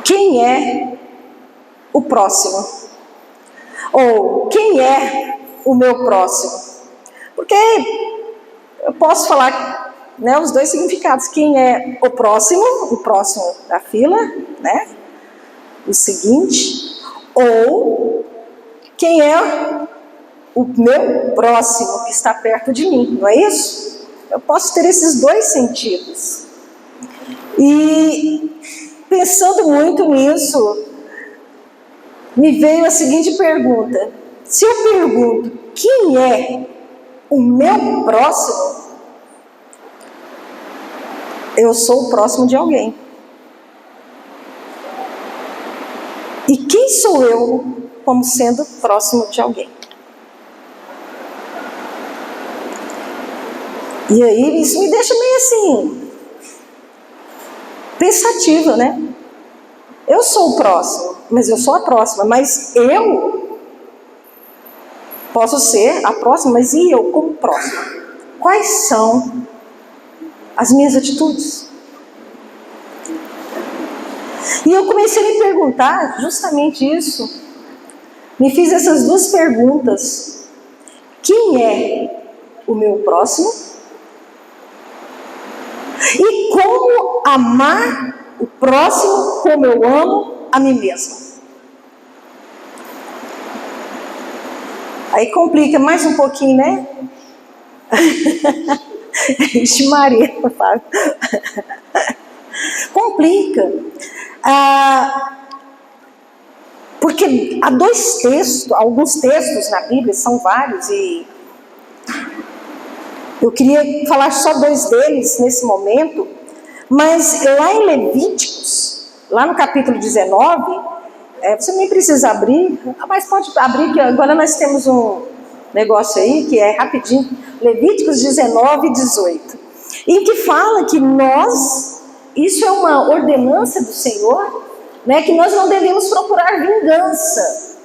quem é o próximo? Ou quem é o meu próximo? Porque eu posso falar, né, os dois significados. Quem é o próximo da fila, né? O seguinte. Ou quem é o meu próximo que está perto de mim, não é isso? Eu posso ter esses dois sentidos. E pensando muito nisso, me veio a seguinte pergunta: se eu pergunto quem é o meu próximo, eu sou o próximo de alguém. E quem sou eu como sendo próximo de alguém? E aí isso me deixa meio assim, pensativa, né? Eu sou o próximo, mas eu sou a próxima, mas eu posso ser a próxima, mas e eu como próxima? Quais são as minhas atitudes? E eu comecei a me perguntar justamente isso. Me fiz essas duas perguntas. Quem é o meu próximo? E como amar o próximo como eu amo a mim mesma? Aí complica mais um pouquinho, né? Ixi, Maria, Fábio. Complica. Porque há dois textos, alguns textos na Bíblia, são vários, e eu queria falar só dois deles nesse momento, mas lá em Levíticos, lá no capítulo 19, você nem precisa abrir, mas pode abrir, que agora nós temos um negócio aí que é rapidinho, Levíticos 19 e 18, em que fala que nós, isso é uma ordenança do Senhor, né, que nós não devemos procurar vingança,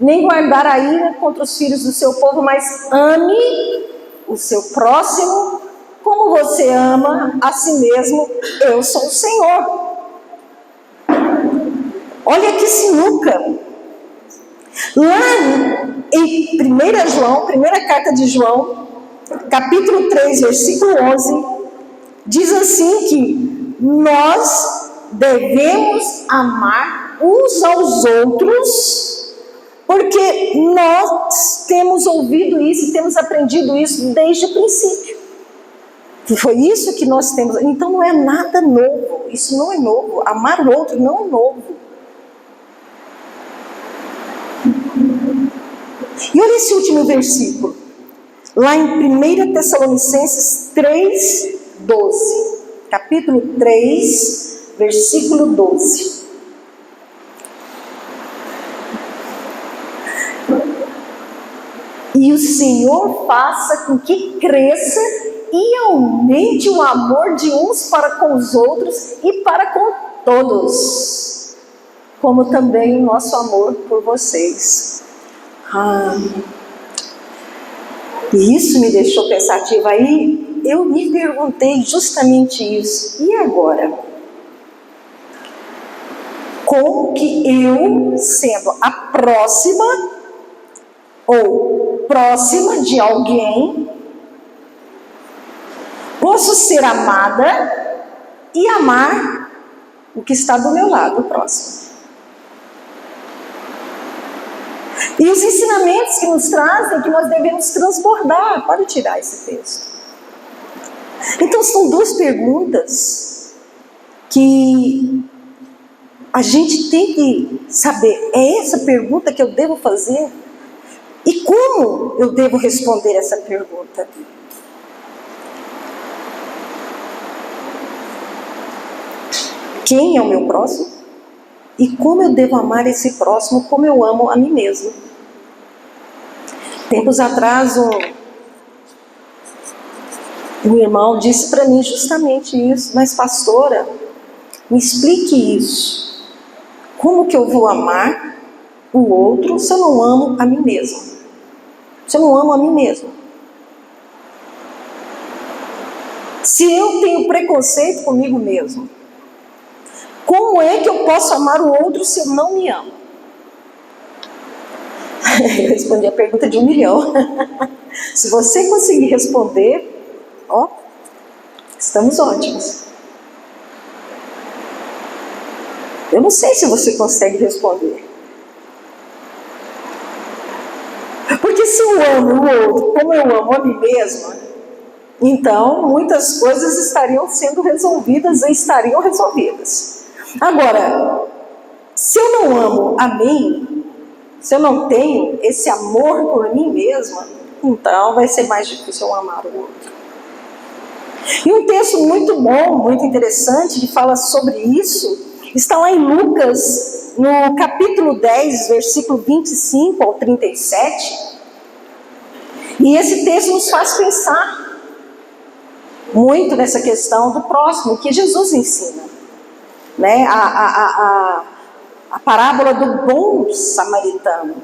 nem guardar a ira contra os filhos do seu povo, mas ame o seu próximo como você ama a si mesmo. Eu sou o Senhor. Olha que sinuca. Lá em 1 João, primeira carta de João, capítulo 3, versículo 11, diz assim que nós devemos amar uns aos outros, porque nós temos ouvido isso e temos aprendido isso desde o princípio. Foi isso que nós temos. Então não é nada novo, isso não é novo. Amar o outro não é novo. E olha esse último versículo, lá em 1 Tessalonicenses 3, 12. Capítulo 3, versículo 12. E o Senhor faça com que cresça e aumente o amor de uns para com os outros e para com todos, como também o nosso amor por vocês. E isso me deixou pensativa. Aí eu me perguntei justamente isso. E agora? Como que eu, sendo a próxima ou próxima de alguém, posso ser amada e amar o que está do meu lado, o próximo? E os ensinamentos que nos trazem, que nós devemos transbordar. Pode tirar esse texto. Então são duas perguntas que a gente tem que saber. É essa pergunta que eu devo fazer? E como eu devo responder essa pergunta? Quem é o meu próximo? E como eu devo amar esse próximo como eu amo a mim mesmo? Tempos atrás, um irmão disse para mim justamente isso. Mas pastora, me explique isso. Como que eu vou amar o outro se eu não amo a mim mesmo? Se eu não amo a mim mesmo? Se eu tenho preconceito comigo mesmo, como Como é que eu posso amar o outro se eu não me amo? Eu respondi a pergunta de 1 milhão. Se você conseguir responder, ó, estamos ótimos. Eu não sei se você consegue responder. Porque se eu amo o outro como eu amo a mim mesma, então muitas coisas estariam sendo resolvidas e estariam resolvidas. Agora, se eu não amo a mim, se eu não tenho esse amor por mim mesma, então vai ser mais difícil eu amar o outro. E um texto muito bom, muito interessante, que fala sobre isso, está lá em Lucas, no capítulo 10, versículo 25 ao 37. E esse texto nos faz pensar muito nessa questão do próximo, que Jesus ensina. Né? A parábola do bom samaritano.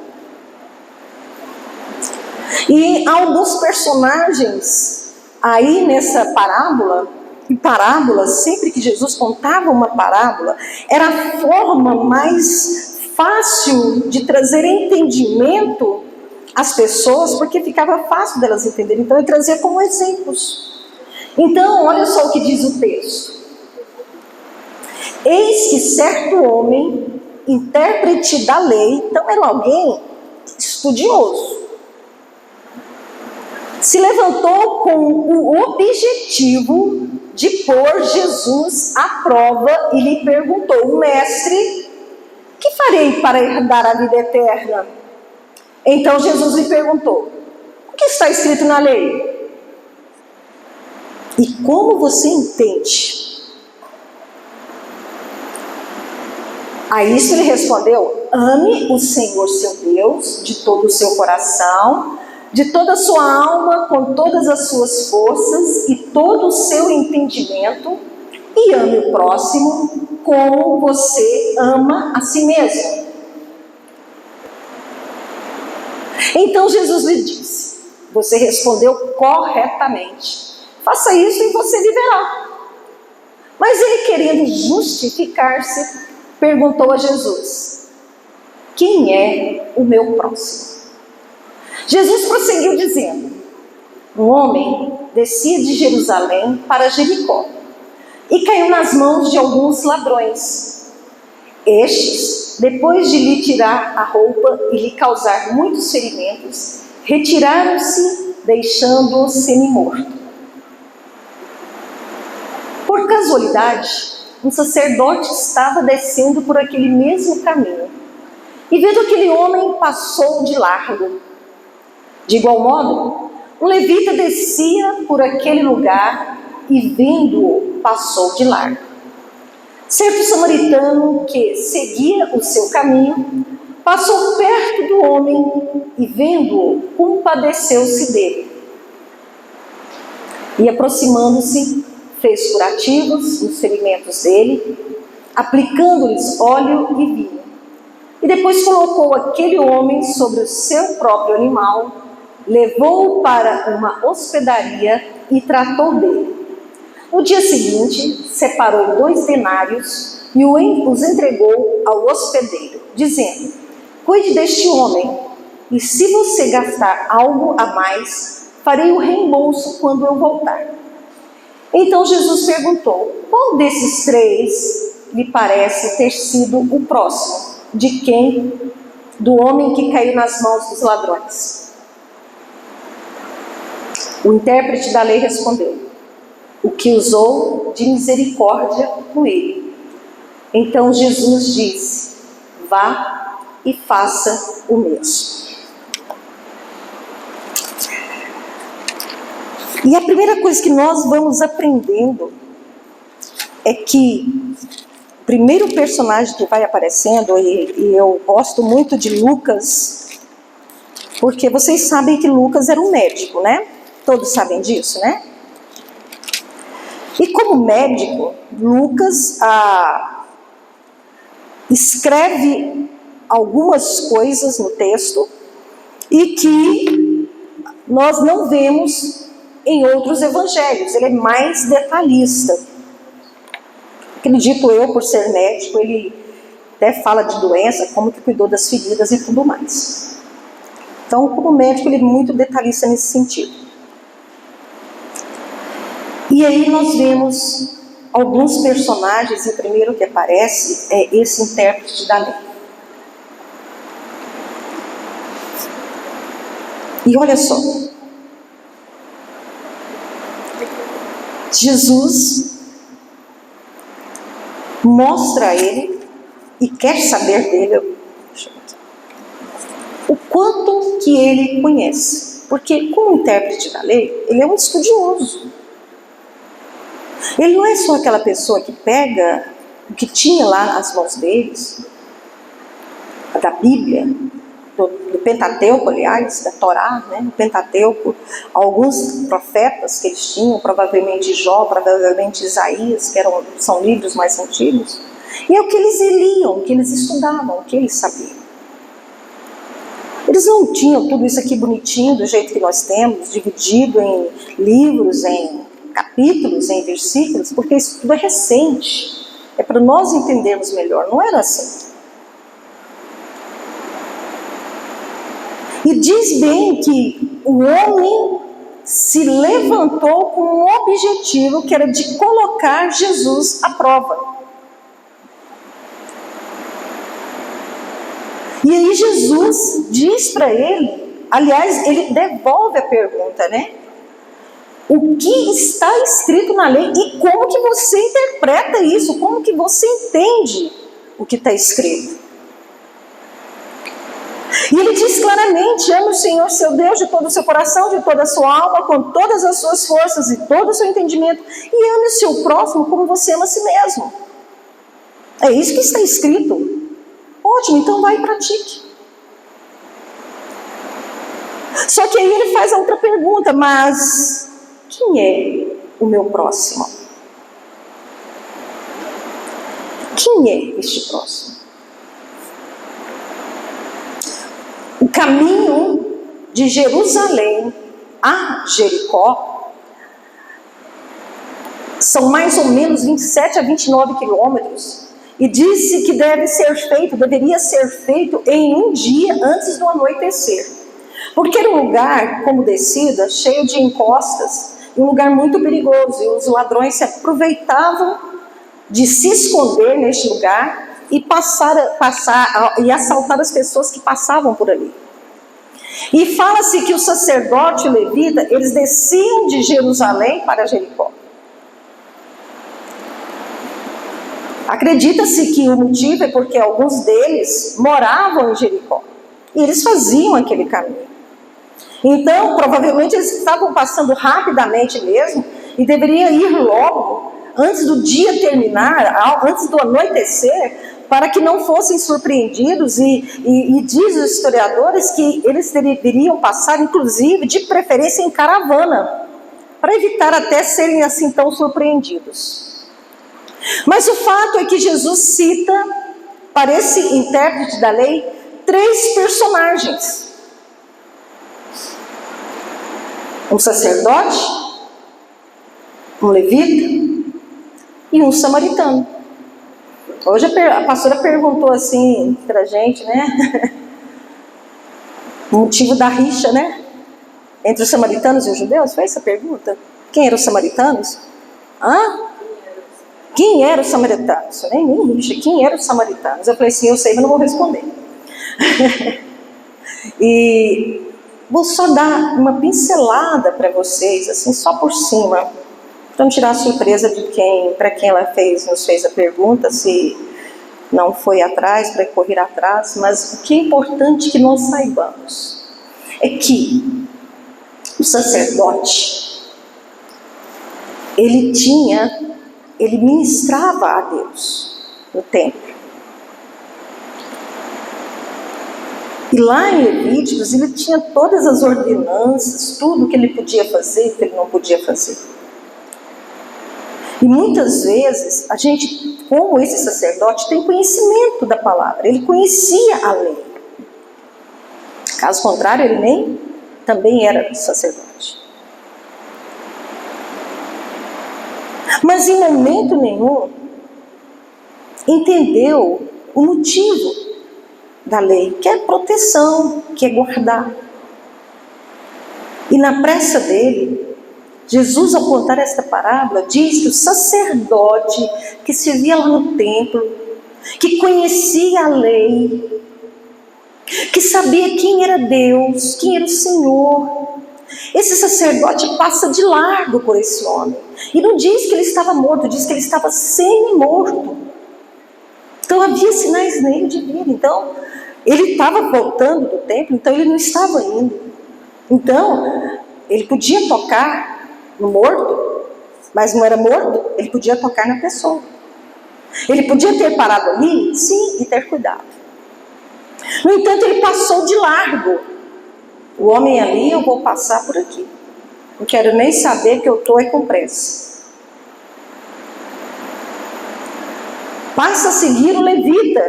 E alguns personagens aí nessa parábola, e parábolas, sempre que Jesus contava uma parábola, era a forma mais fácil de trazer entendimento às pessoas, porque ficava fácil delas entenderem. Então ele trazia como exemplos. Então, olha só o que diz o texto. Eis que certo homem, intérprete da lei, então era alguém estudioso, se levantou com o objetivo de pôr Jesus à prova e lhe perguntou: Mestre, que farei para herdar a vida eterna? Então Jesus lhe perguntou: o que está escrito na lei? E como você entende? A isso ele respondeu: ame o Senhor seu Deus de todo o seu coração, de toda a sua alma, com todas as suas forças e todo o seu entendimento, e ame o próximo como você ama a si mesmo. Então Jesus lhe disse: você respondeu corretamente, faça isso e você viverá. Mas ele, querendo justificar-se, perguntou a Jesus: quem é o meu próximo? Jesus prosseguiu dizendo: um homem descia de Jerusalém para Jericó e caiu nas mãos de alguns ladrões. Estes, depois de lhe tirar a roupa e lhe causar muitos ferimentos, retiraram-se, deixando-o semi-morto. Por casualidade, um sacerdote estava descendo por aquele mesmo caminho e, vendo aquele homem, passou de largo. De igual modo, um levita descia por aquele lugar e, vendo-o, passou de largo. Certo samaritano que seguia o seu caminho passou perto do homem e, vendo-o, compadeceu-se dele. E, aproximando-se, fez curativos nos ferimentos dele, aplicando-lhes óleo e vinho. E depois colocou aquele homem sobre o seu próprio animal, levou-o para uma hospedaria e tratou dele. No dia seguinte, separou 2 denários e os entregou ao hospedeiro, dizendo: cuide deste homem, e se você gastar algo a mais, farei o reembolso quando eu voltar. Então Jesus perguntou: qual desses 3 lhe parece ter sido o próximo? De quem? Do homem que caiu nas mãos dos ladrões. O intérprete da lei respondeu: o que usou de misericórdia com ele. Então Jesus disse: vá e faça o mesmo. E a primeira coisa que nós vamos aprendendo é que o primeiro personagem que vai aparecendo, e eu gosto muito de Lucas, porque vocês sabem que Lucas era um médico, né? Todos sabem disso, né? E como médico, Lucas escreve algumas coisas no texto e que nós não vemos em outros evangelhos. Ele é mais detalhista. Acredito eu, por ser médico, ele até fala de doença, como que cuidou das feridas e tudo mais. Então, como médico, ele é muito detalhista nesse sentido. E aí nós vemos alguns personagens, e o primeiro que aparece é esse intérprete da lei. E olha só, Jesus mostra a ele e quer saber dele o quanto que ele conhece. Porque como intérprete da lei, ele é um estudioso. Ele não é só aquela pessoa que pega o que tinha lá nas mãos deles, da Bíblia, do Pentateuco, aliás, da Torá, né? O Pentateuco, alguns profetas que eles tinham, provavelmente Jó, provavelmente Isaías, que são livros mais antigos, e é o que eles liam, o que eles estudavam, o que eles sabiam. Eles não tinham tudo isso aqui bonitinho, do jeito que nós temos, dividido em livros, em capítulos, em versículos, porque isso tudo é recente. É para nós entendermos melhor, não era assim. E diz bem que o homem se levantou com um objetivo que era de colocar Jesus à prova. E aí Jesus diz para ele, aliás, ele devolve a pergunta, né? O que está escrito na lei e como que você interpreta isso? Como que você entende o que está escrito? E ele diz claramente: ame o Senhor seu Deus de todo o seu coração, de toda a sua alma, com todas as suas forças e todo o seu entendimento, e ame o seu próximo como você ama a si mesmo. É isso que está escrito. Ótimo, então vai e pratique. Só que aí ele faz a outra pergunta: mas quem é o meu próximo? Quem é este próximo? O caminho de Jerusalém a Jericó são mais ou menos 27 a 29 quilômetros. E disse que deveria ser feito em um dia antes do anoitecer. Porque era um lugar, como descida, cheio de encostas, um lugar muito perigoso. E os ladrões se aproveitavam de se esconder neste lugar e e assaltar as pessoas que passavam por ali. E fala-se que o sacerdote e o levita, eles desciam de Jerusalém para Jericó. Acredita-se que o motivo é porque alguns deles moravam em Jericó. E eles faziam aquele caminho. Então, provavelmente eles estavam passando rapidamente mesmo e deveriam ir logo, antes do dia terminar, antes do anoitecer, para que não fossem surpreendidos. E diz os historiadores que eles deveriam passar, inclusive, de preferência em caravana, para evitar até serem assim tão surpreendidos. Mas o fato é que Jesus cita, para esse intérprete da lei, 3 personagens: um sacerdote, um levita e um samaritano. Hoje a pastora perguntou assim para a gente, né? O motivo da rixa, né? Entre os samaritanos e os judeus. Foi essa a pergunta? Quem eram os samaritanos? Quem eram os samaritanos? Nem rixa. Quem eram os samaritanos? Eu falei assim: eu sei, mas não vou responder. E vou só dar uma pincelada para vocês, assim, só por cima, para não tirar a surpresa de para quem ela nos fez a pergunta, se não foi atrás, para correr atrás. Mas o que é importante que nós saibamos é que o sacerdote, ele ministrava a Deus no templo. E lá em Levíticos, ele tinha todas as ordenanças, tudo que ele podia fazer e o que ele não podia fazer. E muitas vezes, a gente, como esse sacerdote, tem conhecimento da palavra, ele conhecia a lei. Caso contrário, ele também era sacerdote. Mas em momento nenhum, entendeu o motivo da lei, que é proteção, que é guardar. E na pressa dele, Jesus, ao contar esta parábola, diz que o sacerdote que se via lá no templo, que conhecia a lei, que sabia quem era Deus, quem era o Senhor, esse sacerdote passa de largo por esse homem. E não diz que ele estava morto, diz que ele estava semi-morto. Então havia sinais nele de vida. Então, ele estava voltando do templo, então ele não estava indo. Então, ele podia tocar no morto, mas não era morto, ele podia tocar na pessoa. Ele podia ter parado ali, sim, e ter cuidado. No entanto, ele passou de largo. O homem ali, eu vou passar por aqui. Não quero nem saber que eu estou com pressa. Passa a seguir o levita,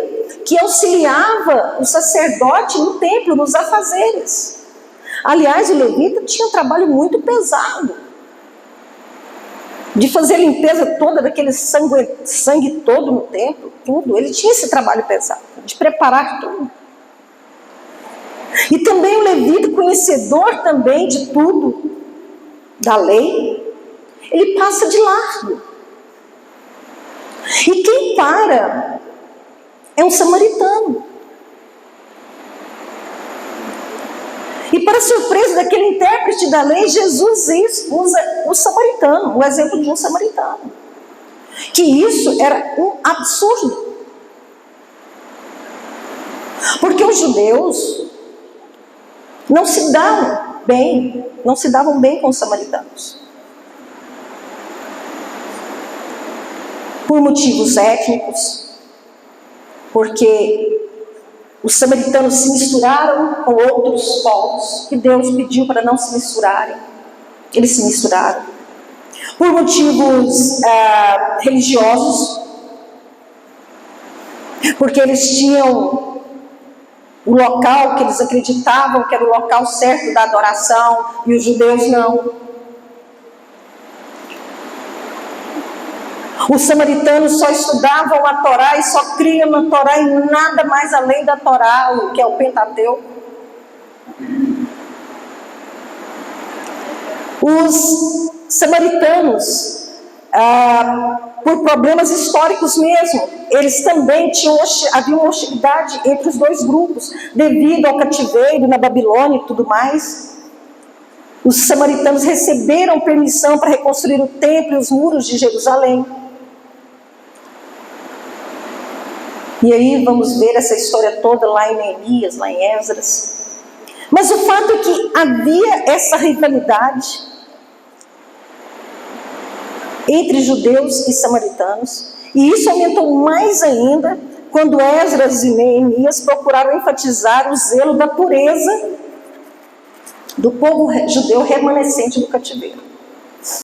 que auxiliava o sacerdote no templo, nos afazeres. Aliás, o levita tinha um trabalho muito pesado, de fazer a limpeza toda daquele sangue todo no templo, tudo. Ele tinha esse trabalho pesado, de preparar tudo. E também o levita, conhecedor também de tudo, da lei, ele passa de largo. E quem para é um samaritano. E para surpresa daquele intérprete da lei, Jesus usa o samaritano, o exemplo de um samaritano. Que isso era um absurdo. Porque os judeus não se davam bem com os samaritanos. Por motivos étnicos, porque os samaritanos se misturaram com outros povos, que Deus pediu para não se misturarem. Eles se misturaram. Por motivos religiosos, porque eles tinham o local que eles acreditavam que era o local certo da adoração, e os judeus não. Os samaritanos só estudavam a Torá e só criam na Torá e nada mais além da Torá, que é o Pentateuco. Os samaritanos, por problemas históricos mesmo, eles também havia uma hostilidade entre os dois grupos, devido ao cativeiro na Babilônia e tudo mais. Os samaritanos receberam permissão para reconstruir o templo e os muros de Jerusalém. E aí vamos ver essa história toda lá em Neemias, lá em Esdras. Mas o fato é que havia essa rivalidade entre judeus e samaritanos, e isso aumentou mais ainda quando Esdras e Neemias procuraram enfatizar o zelo da pureza do povo judeu remanescente do cativeiro.